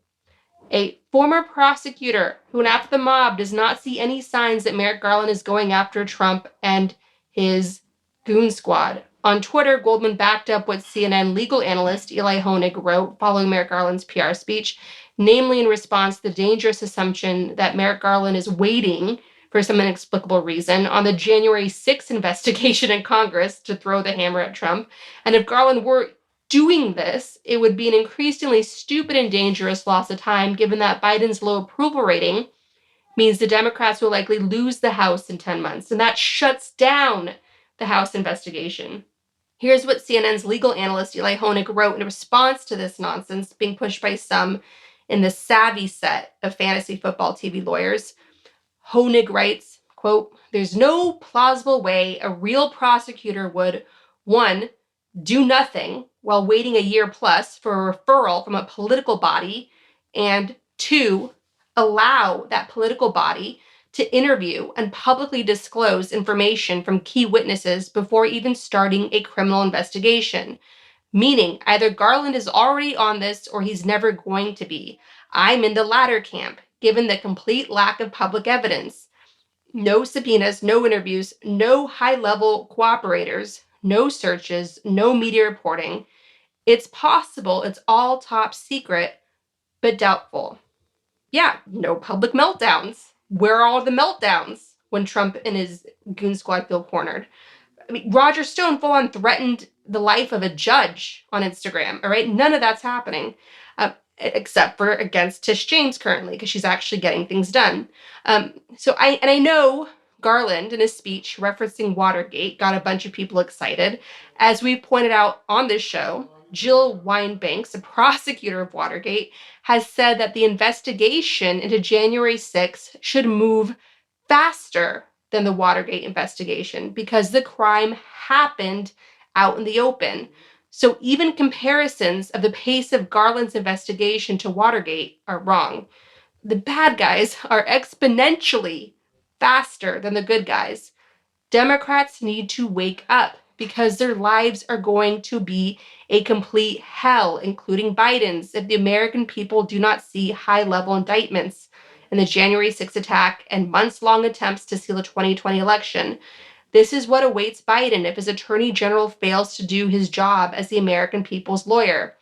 A former prosecutor who went after the mob does not see any signs that Merrick Garland is going after Trump and his goon squad. On Twitter, Goldman backed up what CNN legal analyst Eli Honig wrote following Merrick Garland's PR speech, namely in response to the dangerous assumption that Merrick Garland is waiting for some inexplicable reason on the January 6th investigation in Congress to throw the hammer at Trump. And if Garland were doing this, it would be an increasingly stupid and dangerous loss of time, given that Biden's low approval rating means the Democrats will likely lose the House in 10 months, and that shuts down the House investigation. Here's what CNN's legal analyst Eli Honig wrote in response to this nonsense being pushed by some in the savvy set of fantasy football TV lawyers. Honig writes, quote, "There's no plausible way a real prosecutor would, one, do nothing while waiting a year plus for a referral from a political body, and two, allow that political body to interview and publicly disclose information from key witnesses before even starting a criminal investigation. Meaning, either Garland is already on this or he's never going to be. I'm in the latter camp, given the complete lack of public evidence. No subpoenas, no interviews, no high-level cooperators, no searches, no media reporting. It's possible it's all top secret, but doubtful. Yeah, no public meltdowns. Where are all the meltdowns when Trump and his goon squad feel cornered? I mean, Roger Stone full-on threatened the life of a judge on Instagram, all right? None of that's happening, except for against Tish James currently, because she's actually getting things done. I know Garland, in his speech referencing Watergate, got a bunch of people excited. As we pointed out on this show, Jill Wine-Banks, a prosecutor of Watergate, has said that the investigation into January 6th should move faster than the Watergate investigation because the crime happened out in the open. So even comparisons of the pace of Garland's investigation to Watergate are wrong. The bad guys are exponentially faster than the good guys. Democrats need to wake up because their lives are going to be a complete hell, including Biden's, if the American people do not see high-level indictments in the January 6th attack and months-long attempts to steal the 2020 election. This is what awaits Biden if his attorney general fails to do his job as the American people's lawyer.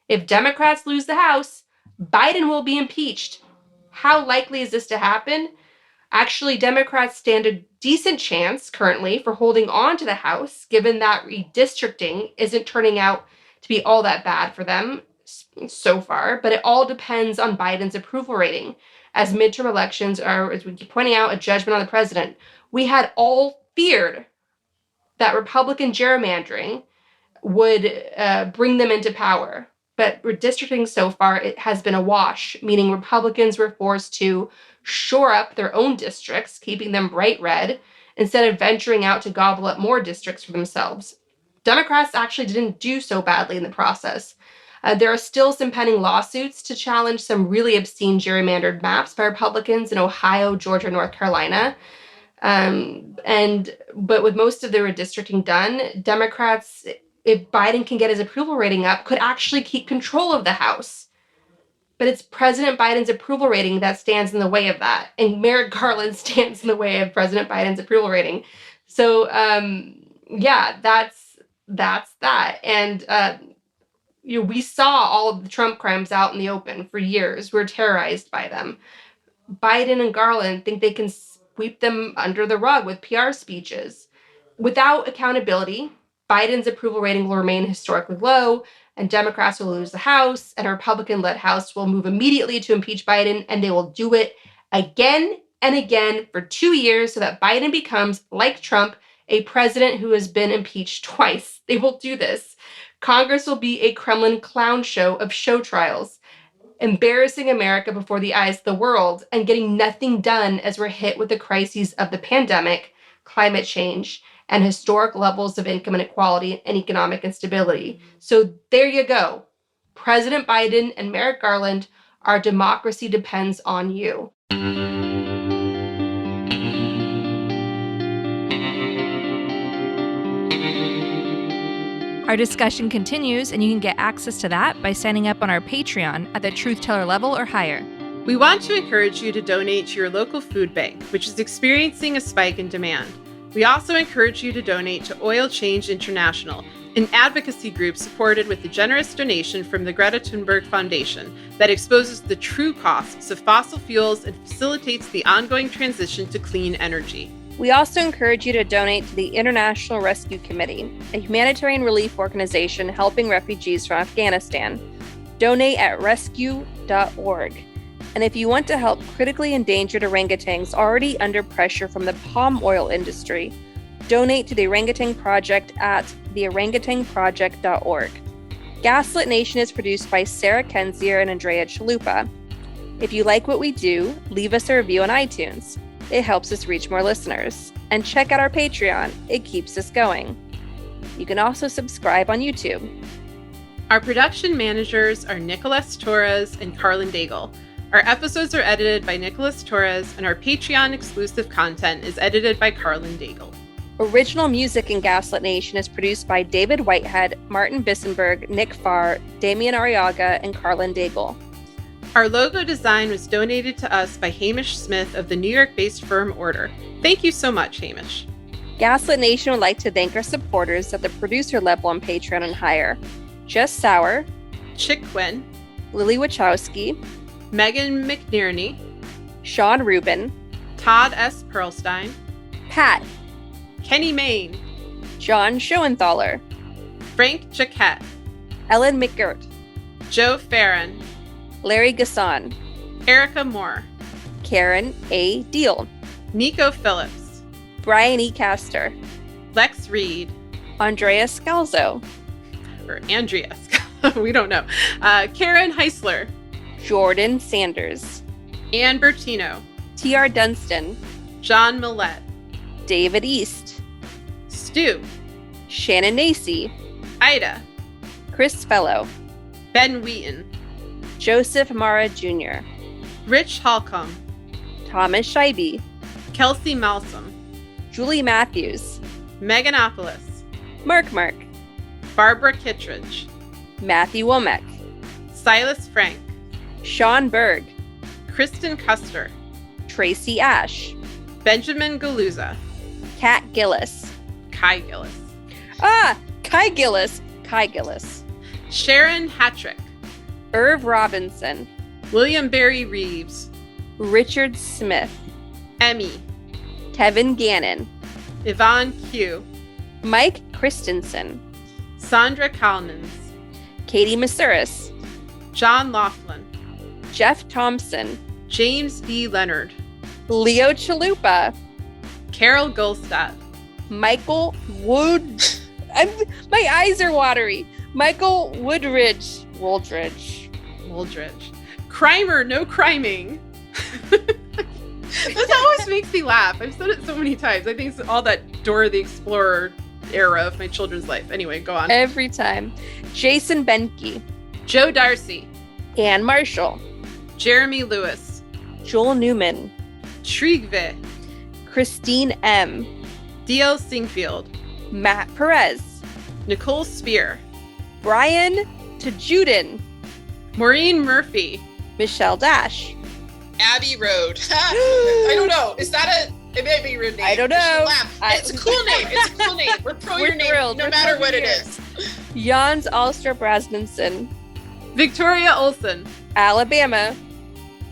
If Democrats lose the House, Biden will be impeached. How likely is this to happen? Actually, Democrats stand a decent chance currently for holding on to the House, given that redistricting isn't turning out to be all that bad for them so far, but it all depends on Biden's approval rating, as midterm elections are, as we keep pointing out, a judgment on the president. We had all feared that Republican gerrymandering would bring them into power, but redistricting so far, it has been a wash, meaning Republicans were forced to shore up their own districts, keeping them bright red, instead of venturing out to gobble up more districts for themselves. Democrats actually didn't do so badly in the process. There are still some pending lawsuits to challenge some really obscene gerrymandered maps by Republicans in Ohio, Georgia, North Carolina. But with most of the redistricting done, Democrats, if Biden can get his approval rating up, could actually keep control of the House. But it's President Biden's approval rating that stands in the way of that. And Merrick Garland stands in the way of President Biden's approval rating. So, that's that. And, we saw all of the Trump crimes out in the open for years. We're terrorized by them. Biden and Garland think they can sweep them under the rug with PR speeches. Without accountability, Biden's approval rating will remain historically low, and Democrats will lose the House, and a Republican-led House will move immediately to impeach Biden, and they will do it again and again for 2 years so that Biden becomes, like Trump, a president who has been impeached twice. They will do this. Congress will be a Kremlin clown show of show trials, embarrassing America before the eyes of the world and getting nothing done as we're hit with the crises of the pandemic, climate change, and historic levels of income inequality and economic instability. So there you go. President Biden and Merrick Garland, our democracy depends on you. Our discussion continues, and you can get access to that by signing up on our Patreon at the Truth Teller level or higher. We want to encourage you to donate to your local food bank, which is experiencing a spike in demand. We also encourage you to donate to Oil Change International, an advocacy group supported with a generous donation from the Greta Thunberg Foundation that exposes the true costs of fossil fuels and facilitates the ongoing transition to clean energy. We also encourage you to donate to the International Rescue Committee, a humanitarian relief organization helping refugees from Afghanistan. Donate at rescue.org. And if you want to help critically endangered orangutans already under pressure from the palm oil industry, donate to the Orangutan Project at theorangutanproject.org. Gaslit Nation is produced by Sarah Kenzier and Andrea Chalupa. If you like what we do, leave us a review on iTunes. It helps us reach more listeners. And check out our Patreon. It keeps us going. You can also subscribe on YouTube. Our production managers are Nicholas Torres and Carlin Daigle. Our episodes are edited by Nicholas Torres, and our Patreon exclusive content is edited by Carlin Daigle. Original music in Gaslit Nation is produced by David Whitehead, Martin Bissenberg, Nick Farr, Damian Arriaga, and Carlin Daigle. Our logo design was donated to us by Hamish Smith of the New York-based firm Order. Thank you so much, Hamish. Gaslit Nation would like to thank our supporters at the producer level on Patreon and higher. Jess Sauer, Chick Quinn, Lily Wachowski, Megan McNerney, Sean Rubin, Todd S. Perlstein, Pat, Kenny Main, John Schoenthaler, Frank Jaquette, Ellen McGirt, Joe Farron, Larry Gasson, Erica Moore, Karen A. Deal, Nico Phillips, Brian E. Castor, Lex Reed, Andrea Scalzo, or Andrea, we don't know, Karen Heisler, Jordan Sanders, Ann Bertino, T.R. Dunstan, John Millette, David East, Stu, Shannon Nacy, Ida, Chris Fellow, Ben Wheaton, Joseph Mara Jr., Rich Holcomb, Thomas Scheibe, Kelsey Malsom, Julie Matthews, Meganopolis, Mark, Barbara Kittredge, Matthew Womack, Silas Frank, Sean Berg, Kristen Custer, Tracy Ash, Benjamin Galuza, Kat Gillis, Kai Gillis, Kai Gillis, Sharon Hattrick, Irv Robinson, William Barry Reeves, Richard Smith, Emmy, Kevin Gannon, Yvonne Q, Mike Christensen, Sandra Kalmans, Katie Masuris, John Laughlin, Jeff Thompson, James D. Leonard, Leo Chalupa, Carol Gulstadt, Michael Wood. My eyes are watery. Michael Woodridge. Crimer, no criming. This always makes me laugh. I've said it so many times. I think it's all that Dora the Explorer era of my children's life. Anyway, go on. Every time. Jason Benke, Joe Darcy, Ann Marshall, Jeremy Lewis, Joel Newman, Trigve, Christine M., D.L. Singfield, Matt Perez, Nicole Spear, Brian Tajudin, Maureen Murphy, Michelle Dash, Abbey Road. I don't know. Is that it may be a rude name. I don't know. It's a cool name. We're pro your name, thrilled. no matter what it is. Jans Alstrup Rasmussen, Victoria Olson, Alabama,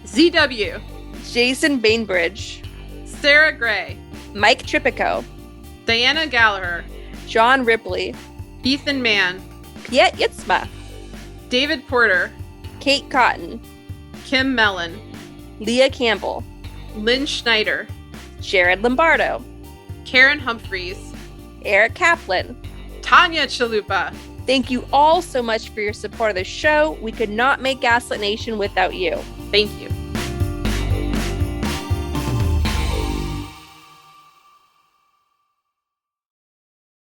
ZW, Jason Bainbridge, Sarah Gray, Mike Tripico, Diana Gallagher, John Ripley, Ethan Mann, Piet Yitzma, David Porter, Kate Cotton, Kim Mellon, Leah Campbell, Lynn Schneider, Jared Lombardo, Karen Humphreys, Eric Kaplan, Tanya Chalupa. Thank you all so much for your support of the show. We could not make Gaslit Nation without you. Thank you.